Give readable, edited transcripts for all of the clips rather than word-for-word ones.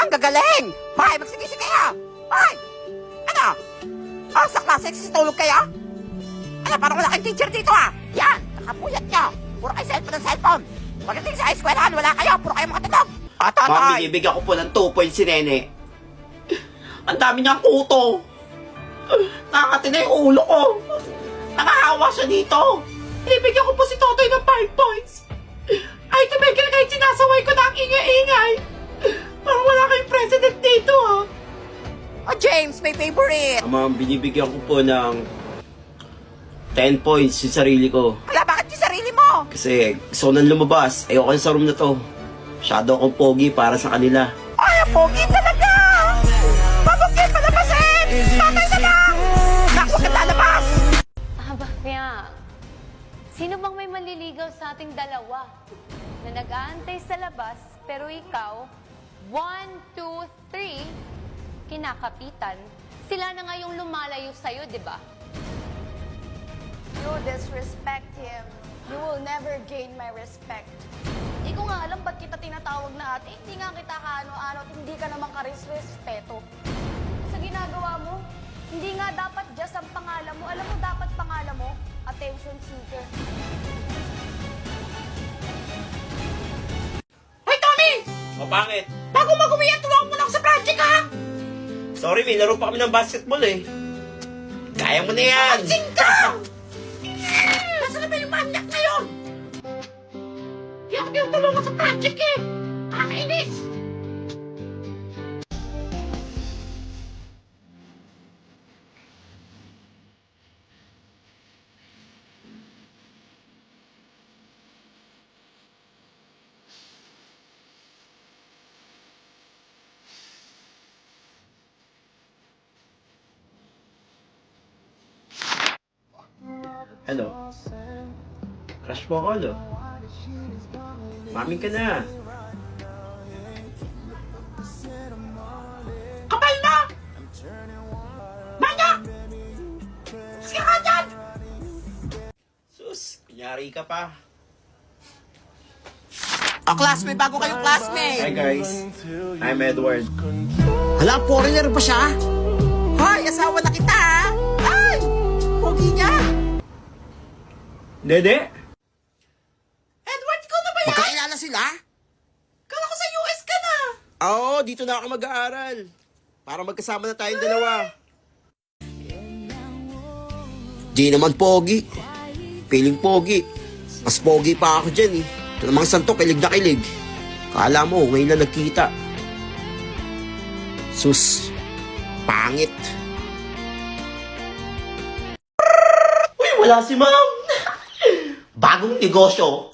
Ang gagaling! Hoy, magsigisi kayo! Hoy! Ano? Oh, sa klase, tulog kayo? Ano, parang wala kayong teacher dito Yan, nakapuyat nyo. Puro kayo cellphone ng cellphone. Pagdating sa eskwelahan, wala kayo. Puro kayo makatulog. Ma'am, binibigyan ko po ng 2 points si Nene. Ang dami niyang kuto. Nakakati na yung ulo ko. Nakahawa siya dito. Ibigyan ko po si Totoy ng 5 points. Ay, tumigil kahit sinasaway ko na ang ingay-ingay. Parang wala kayong president dito Oh, James, may favorite. Ma'am, binibigyan ko po ng 10 points yung sarili ko. Wala, bakit yung sarili mo? Kasi gusto ko nang lumabas. Ayoko na sa room na to. Masyado akong pogi para sa kanila. Ay, ang pogi talaga! Babog kayo palabasin! Tatay na lang! Naku, huwag kang lalabas! Kaya, sino bang may manliligaw sa ating dalawa na nag-aantay sa labas, pero ikaw, 1, 2, 3, kinakapitan, sila na nga yung lumalayo sa'yo, di ba? You disrespect him. You will never gain my respect. Hindi ko nga alam ba't kita tinatawag na ate. Hindi nga kita kaano-ano at hindi ka naman karisrespeto. Sa ginagawa mo, hindi nga dapat just ang pangalan mo. Alam mo, dapat pangalan mo, attention seeker. Hoy, Tommy! O, bakit? Bago mag-uwi, tulungan mo lang sa project, Sorry, may laro pa kami ng basketball eh. Kaya mo na yan! Sing ka! Nasaan na ba yung manyak ngayon? Hindi ako tinutulungan sa project Nakakainis! Hello? Crush mo ako, no? Maming ka na. Kapal na! Manyak! Sige ka dyan! Sus, kunyari ka pa. Oh, classmate, bago kayong classmate! Hi guys, I'm Edward. Hala, foreigner pa siya? Hoy, asawa na kita Ay! Pogi niya! Dede? Edward, ikaw na ba yan? Magkakilala sila? Kala ko sa US ka na! Oo, dito na ako mag-aaral. Para magkasama na tayong dalawa. Di naman pogi. Piling pogi. Mas pogi pa ako dyan Ito namang santo, kilig na kilig. Kala mo, ngayon na nagkita. Sus, pangit. Uy, wala si ma'am. Bagong negosyo.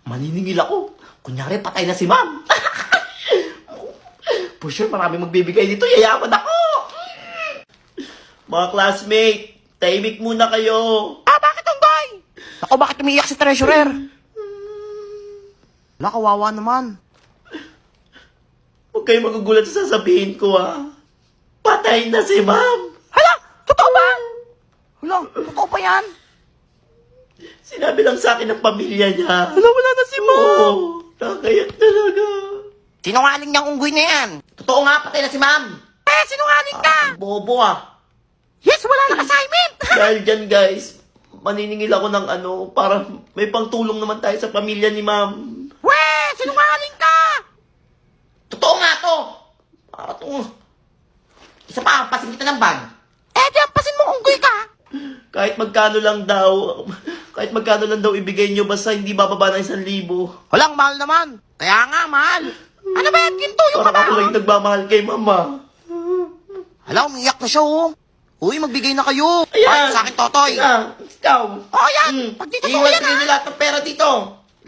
Maniningil ako. Kunyari, patay na si ma'am. For sure, marami magbibigay dito. Yayaman ako. Mga classmate, tahimik muna kayo. Bakit ang boy? Ako, bakit umiiyak si treasurer? Wala, kawawa naman. Huwag kayo magugulat sa sasabihin ko, Patay na si ma'am. Hala, totoo ba? Hala, totoo pa yan? Sinabi lang sa akin ng pamilya niya. Wala na si ma'am. Oo, nakakayat talaga. Sinungaling niyang unggoy na yan. Totoo nga, patay na si ma'am. Sinungaling ka! Bobo Yes, wala nang assignment! Dahil dyan guys, maniningil ako ng para may pangtulong naman tayo sa pamilya ni ma'am. Sinungaling ka! Totoo nga to. Isa pa, pasin kita ng bag. Di ampasin mo unggoy ka! Kahit magkano lang daw ibigay nyo, basta hindi bababa ng 1,000. Walang mahal naman. Kaya nga, mahal. Ano ba yan, ginto yung Parang ako kabaho? lang nagmamahal kay mama. Hala, umiyak na siya, Uy, magbigay na kayo. Ayan. Ay, sa akin, Totoy. Ikaw. Yan. Pag dito Iwan yan, ko na lahat ng pera dito.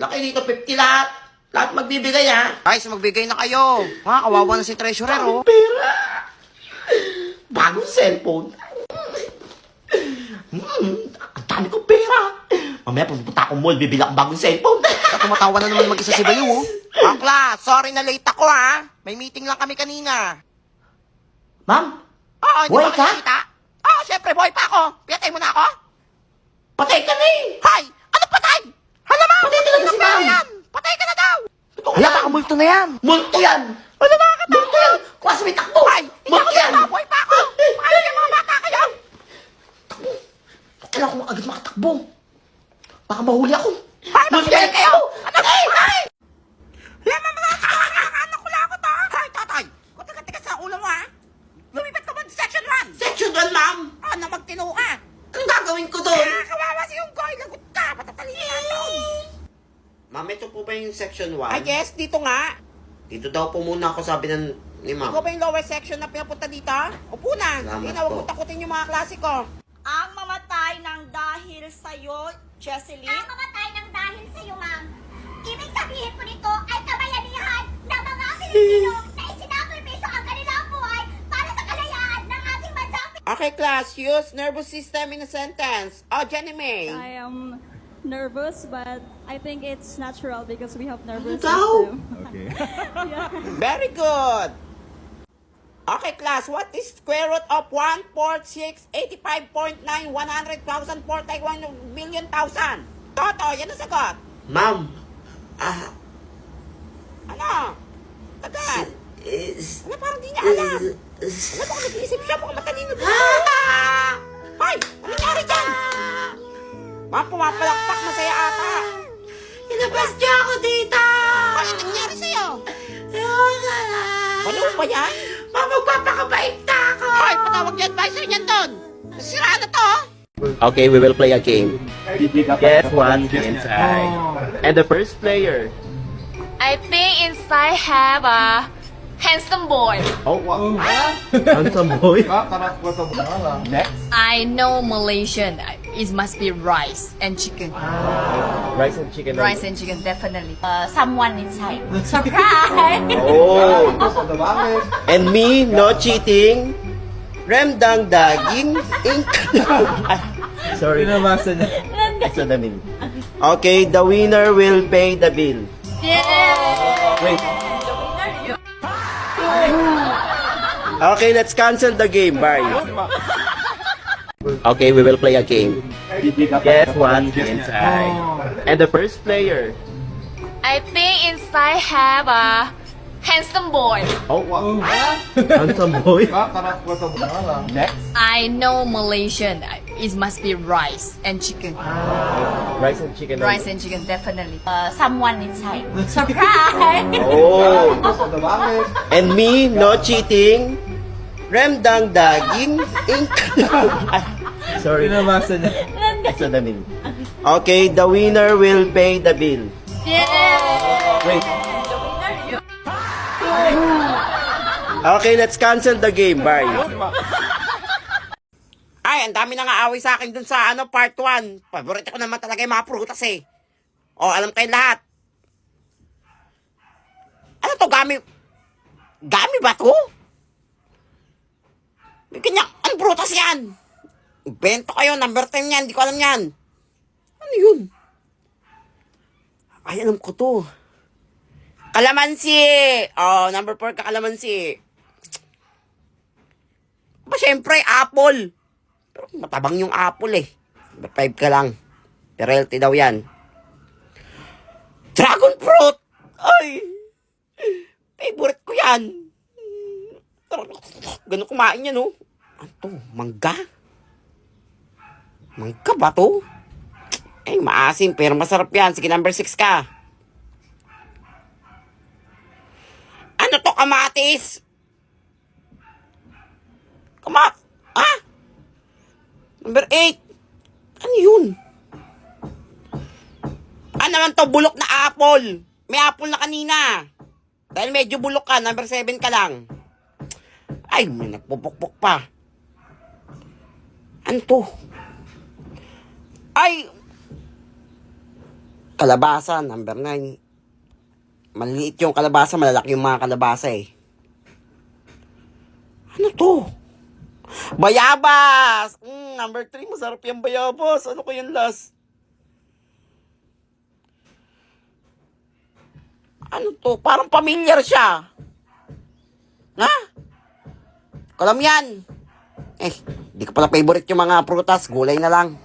Laki dito, 50 lahat. Lahat magbibigay, Guys, magbigay na kayo. Kawawa na si treasurer, Pera. Bagong cellphone. Ang dami kong pera. Mamaya pupunta akong mall, bibili akong bagong cellphone. Tumatawa na naman mag-isa si Bayo, Akla, sorry na late ako, May meeting lang kami kanina. Ma'am, Oo, hindi Buhay ba ka? nakikita? Oo, syempre, buhay pa ako. Pinatay mo na ako? patay ka na Hay! Ano patay? Hala, ma'am! Patay talaga si ma'am. Patay ka na daw! Totoo Hala, yan. baka multo na yan. Multo yan. Ano, nakakatawa? Multo yung section 1? Ah, yes, dito nga. Dito daw po muna ako, sabi ni Ikaw ma'am. ba yung lower section na pinapunta dito? Upo na. Salamat Hindi na, huwag po. mo takutin yung mga klase ko. Ang mamatay ng dahil sa'yo, Jesseline. Ang mamatay ng dahil sa iyo, ma'am. Ibig sabihin po nito ay kabayanihan ng mga Pilipino na isinakripisyo ang kanilang buhay para sa kalayaan ng ating bansa. Okay, class. Use nervous system in a sentence. Oh, Jenny May. I am nervous, but I think it's natural because we have nervous Ikaw? system. Very good. Okay, class. What is square root of 1, 4, 6, 85.9, 100,000, 41 million thousand? Toto, yan ang sagot. Ma'am, Ano? Tagal. is... Ano, parang di niya alam. Ano ba kung nag-iisip siya? Mukhang matalino din. Hoy! Ano nangyari dyan? Ma'am, pumapalakpak. Masaya ata. Inabas niya ako dito! Ano nangyari sa'yo? Ayoko na! Ano ba yan? Ma'am, magpapakabait na ako! Hoy, patawag niyan. Advisor niyan doon. Nasiraan na to. Okay, we will play a game. Guess what's inside? And the first player. I think inside have a handsome boy. Oh, wow. Handsome boy. Next. I know Malaysian. It must be rice and chicken. Rice and chicken. Rice and chicken, definitely. Someone inside. Surprise! Oh. And me, no cheating. Remdang daging ink. Sorry. Pinamasa niya. That's what I mean. Okay, the winner will pay the bill. Wait. Okay, let's cancel the game. Bye. Okay, we will play a game. Guess what's inside? And the first player. I think inside have a handsome boy. Oh, wow. Handsome boy. Next. I know Malaysian. It must be rice and chicken. Rice and chicken. Rice and chicken, definitely. Someone inside. Surprise! Oh. And me, no cheating. Remdang daging ink. Sorry. Pinamasa niya. That's what I mean. Okay, the winner will pay the bill. Wait. Okay, let's cancel the game. Bye. Ay, ang dami na nga away sa akin dun sa part 1. Paborito ko naman talaga yung mga prutas eh. O, alam kayo lahat. Ano to, gami? Gami ba to? Ganyan, ang prutas yan? Bento kayo, number 10 yan, hindi ko alam yan. Ano yun? Ay, alam ko to. Kalamansi! Oh, number 4 ka kalamansi. Ba, syempre, apple. Pero matabang yung apple eh. Number 5 ka lang. Peralty daw yan. Dragon fruit! Ay! Favorite ko yan. Ganun kumain yan, oh. Ano to? Mangga? Mangga ba to? Eh, maasim, pero masarap yan. Sige, number 6 ka. Ano to, kamatis? Ha? Number 8. Ano yun? Ano naman to, bulok na apple? May apple na kanina. Dahil medyo bulok ka, number 7 ka lang. Ay, may nagpupukpuk pa. Ano to? Ay! Kalabasa, number 9. Maliliit yung kalabasa, malalaki yung mga kalabasa eh. Ano to? Bayabas! Number 3, masarap yung bayabas. Ano ko yung last? Ano to? Parang familiar siya. Ha? Kalam yan. Eh, di ko pala favorite yung mga prutas. Gulay na lang.